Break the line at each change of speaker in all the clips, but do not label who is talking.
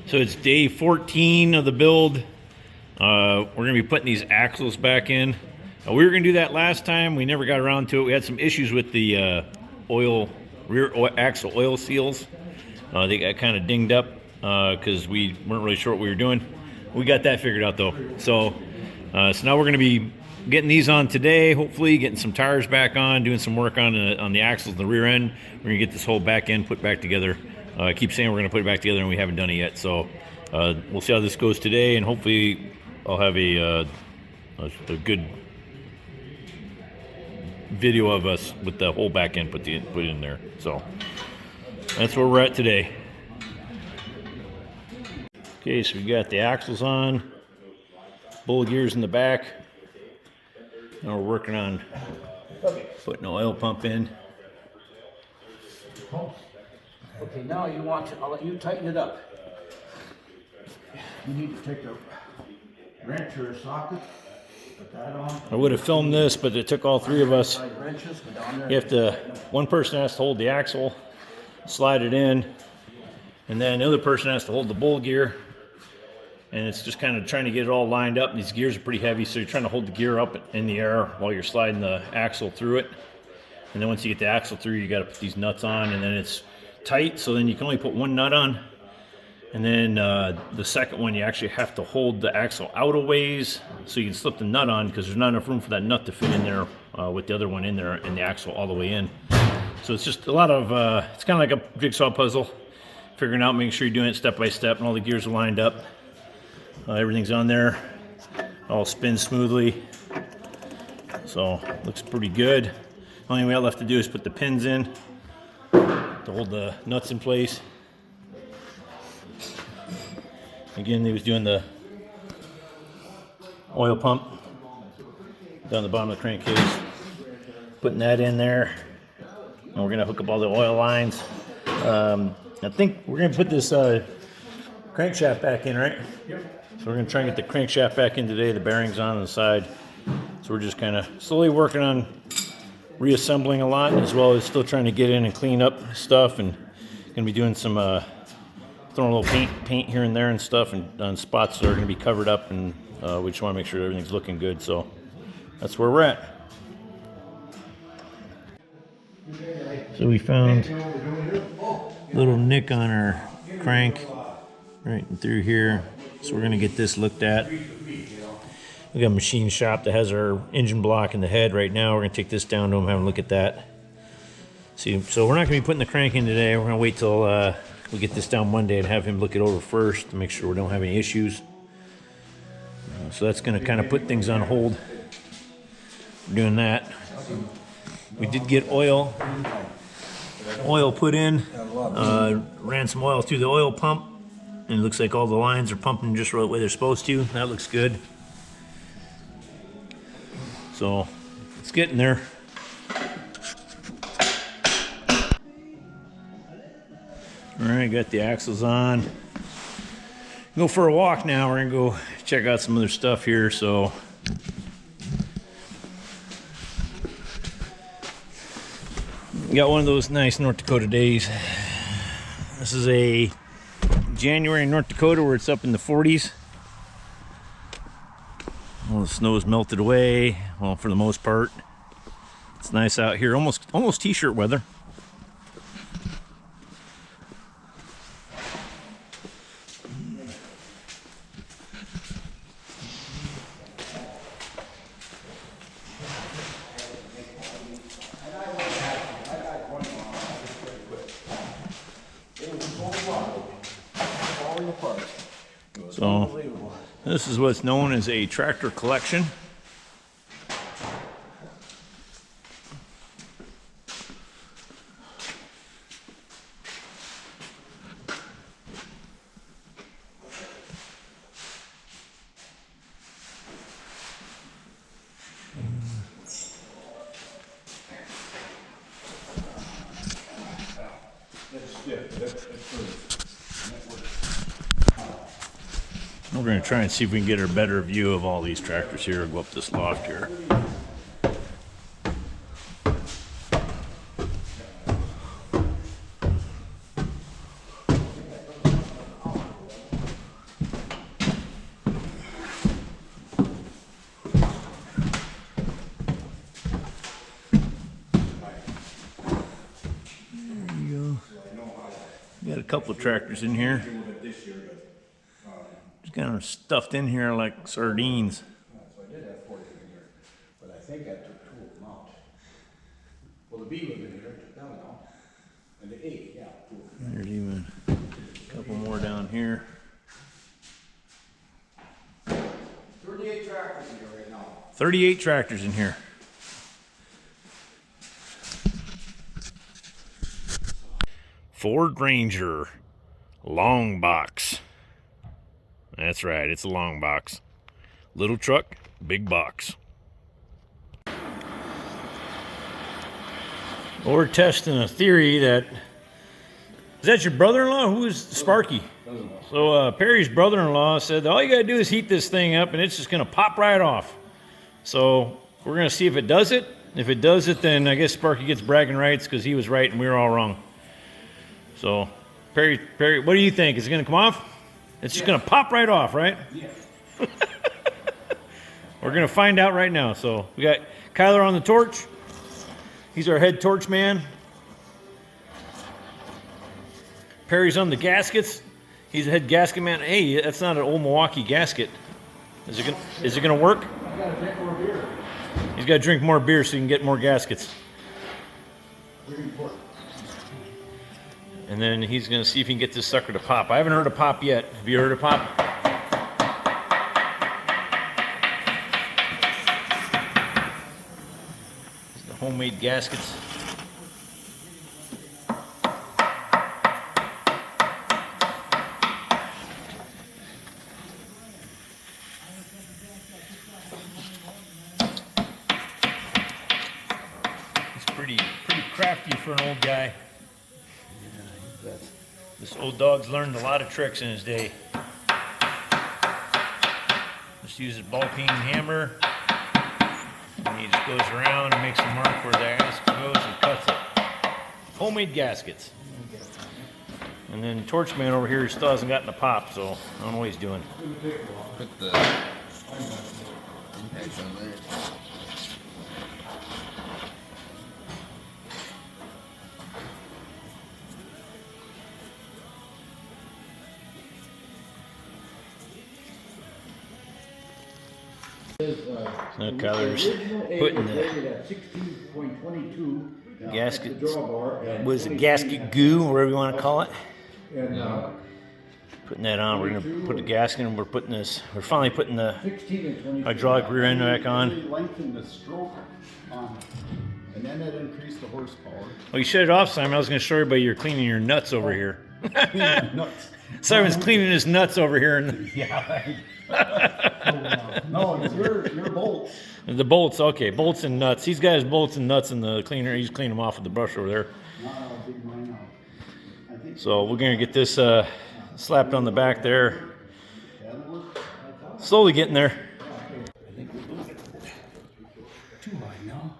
So it's day 14 of the build. We're going to be putting these axles back in. We were going to do that last time. We never got around to it. We had some issues with the rear axle oil seals. They got kind of dinged up because we weren't really sure what we were doing. We got that figured out though. So now we're going to be getting these on today. Hopefully, getting some tires back on, doing some work on the axles and the rear end. We're going to get this whole back end put back together. I keep saying we're going to put it back together, and we haven't done it yet. So we'll see how this goes today, and hopefully I'll have a good video of us with the whole back end put in there. So that's where we're at today. Okay, so we got the axles on, bull gears in the back. Now we're working on putting an oil pump in.
Okay, now you want to, I'll let you tighten it up. You need to take a wrench or a socket, put that on.
I would have filmed this, but it took all three of us. You have to, one person has to hold the axle, slide it in, and then the other person has to hold the bull gear. And it's just kind of trying to get it all lined up. These gears are pretty heavy, so you're trying to hold the gear up in the air while you're sliding the axle through it. And then once you get the axle through, you got to put these nuts on, and then it's tight, so then you can only put one nut on. And then the second one, you actually have to hold the axle out a ways so you can slip the nut on, because there's not enough room for that nut to fit in there with the other one in there and the axle all the way in. So it's just a lot of, it's kind of like a jigsaw puzzle, figuring out, making sure you're doing it step by step, and all the gears are lined up. Everything's on there, all spins smoothly, so looks pretty good. Only thing we have left to do is put the pins in to hold the nuts in place. Again, he was doing the oil pump down the bottom of the crankcase, putting that in there, and we're going to hook up all the oil lines. I think we're going to put this crankshaft back in, right? Yep. So we're going to try and get the crankshaft back in today, the bearings on the side. So we're just kind of slowly working on reassembling a lot, as well as still trying to get in and clean up stuff, and going to be doing some throwing a little paint here and there and stuff, and on spots that are going to be covered up, and we just want to make sure everything's looking good. So that's where we're at. So we found a little nick on our crank right through here. So we're going to get this looked at. We got a machine shop that has our engine block in the head right now. We're going to take this down to them, have a look at that. See, so we're not going to be putting the crank in today. We're going to wait till we get this down Monday and have him look it over first to make sure we don't have any issues. So that's going to kind of put things on hold. We're doing that. We did get oil put in. Ran some oil through the oil pump. And it looks like all the lines are pumping just right the way they're supposed to. That looks good. So it's getting there. All right, got the axles on. Go for a walk now. We're gonna go check out some other stuff here. So got one of those nice North Dakota days. This is a January in North Dakota where it's up in the 40s. All the snow's melted away, well, for the most part. It's nice out here, almost t-shirt weather. So this is what's known as a tractor collection. We're going to try and see if we can get a better view of all these tractors here. Go up this loft here. couple of tractors in here. Just kind of stuffed in here like sardines.
So I did have 40 in here, but I think I took 2 of them out. Well, the B was in here, I took them out. And the A, yeah, 2 of them.
There's even a couple more down here.
38 tractors in here right now.
38 tractors in here. Ford Ranger long box. That's right, it's a long box. Little truck, big box. We're testing a theory that... Is that your brother-in-law? Who is Sparky? So Perry's brother-in-law said all you gotta do is heat this thing up and it's just gonna pop right off. So we're gonna see if it does it. If it does it, then I guess Sparky gets bragging rights because he was right and we were all wrong. So Perry, what do you think? Is it gonna come off? It's just gonna pop right off, right?
Yeah.
We're gonna find out right now. So we got Kyler on the torch. He's our head torch man. Perry's on the gaskets. He's the head gasket man. Hey, that's not an old Milwaukee gasket. Is it gonna work?
I gotta drink more beer.
He's gotta drink more beer so he can get more gaskets.
Really important.
And then he's gonna see if he can get this sucker to pop. I haven't heard a pop yet. Have you heard a pop? The homemade gaskets. He's pretty crafty for an old guy. This old dog's learned a lot of tricks in his day. Just uses ball peen hammer. And he just goes around and makes a mark where the ass goes and cuts it. Homemade gaskets. And then Torchman over here still hasn't gotten a pop, so I don't know what he's doing.
Put the impacts on there.
Now Kyler's putting the
16.22
gasket, was it gasket goo, or whatever you want to call it?
No.
Putting that on. We're gonna put a gasket and we're finally putting the hydraulic rear end back on.
Lengthen the stroke on, and then it increased the horsepower.
Well, you shut it off, Simon. I was gonna show everybody you're cleaning your nuts over here.
Nuts.
Simon's cleaning his nuts over here. And
No, it's your bolts.
the bolts, okay, bolts and nuts. He's got his bolts and nuts in the cleaner. He's cleaning them off with the brush over there. So we're gonna get this slapped on the back there. Slowly getting there.
Too high now.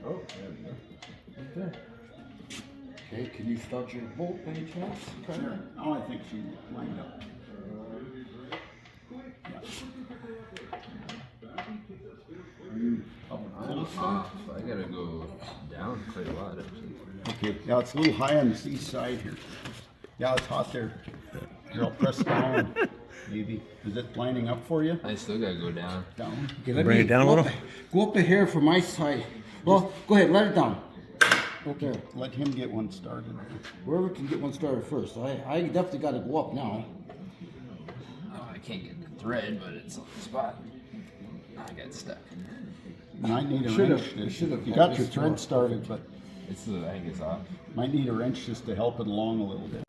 Oh, there.
Okay, can you start your bolt by any chance?
Sure. Oh, I think she lined up. Are you up close now?
So I gotta go down quite a lot actually.
Okay. Yeah, it's a little high on the east side here. Yeah, it's hot there. Here, I'll press down. Maybe. Is it lining up for you?
I still gotta go down.
Down.
Okay, let
Bring
me
it down a
go
little?
Go up a hair for my side. Well, go ahead, let it down. Okay.
Let him get one started.
Whoever can get one started first. I definitely got to go up now.
Oh, I can't get the thread, but it's on the spot. I got stuck.
Might need a
Should've-
wrench.
you should've
You
had
got your
this
thread
more.
started, but
It's the I think it's off.
might need a wrench just to help it along a little bit.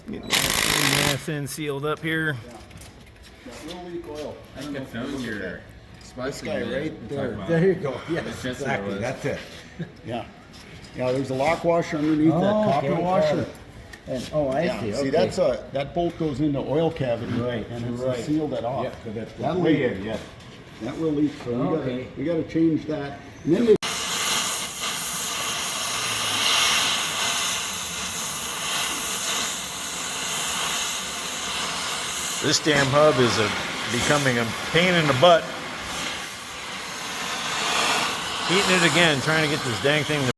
Getting the ass end sealed up here.
I found your
This guy right there.
There you go. Yes,
That's what it
exactly.
was.
That's it.
Yeah. Yeah, there's a lock washer underneath that copper
okay,
washer.
got it. And, oh, I
Yeah,
see.
see,
Okay.
that's that bolt goes in the oil cavity,
Right,
and it's
right.
to seal that off.
Yeah, 'cause that's
That'll
way
leak.
in, yeah.
That will leak, so
Okay.
we gotta change that. And then they
This damn hub is becoming a pain in the butt. Heating it again, trying to get this dang thing to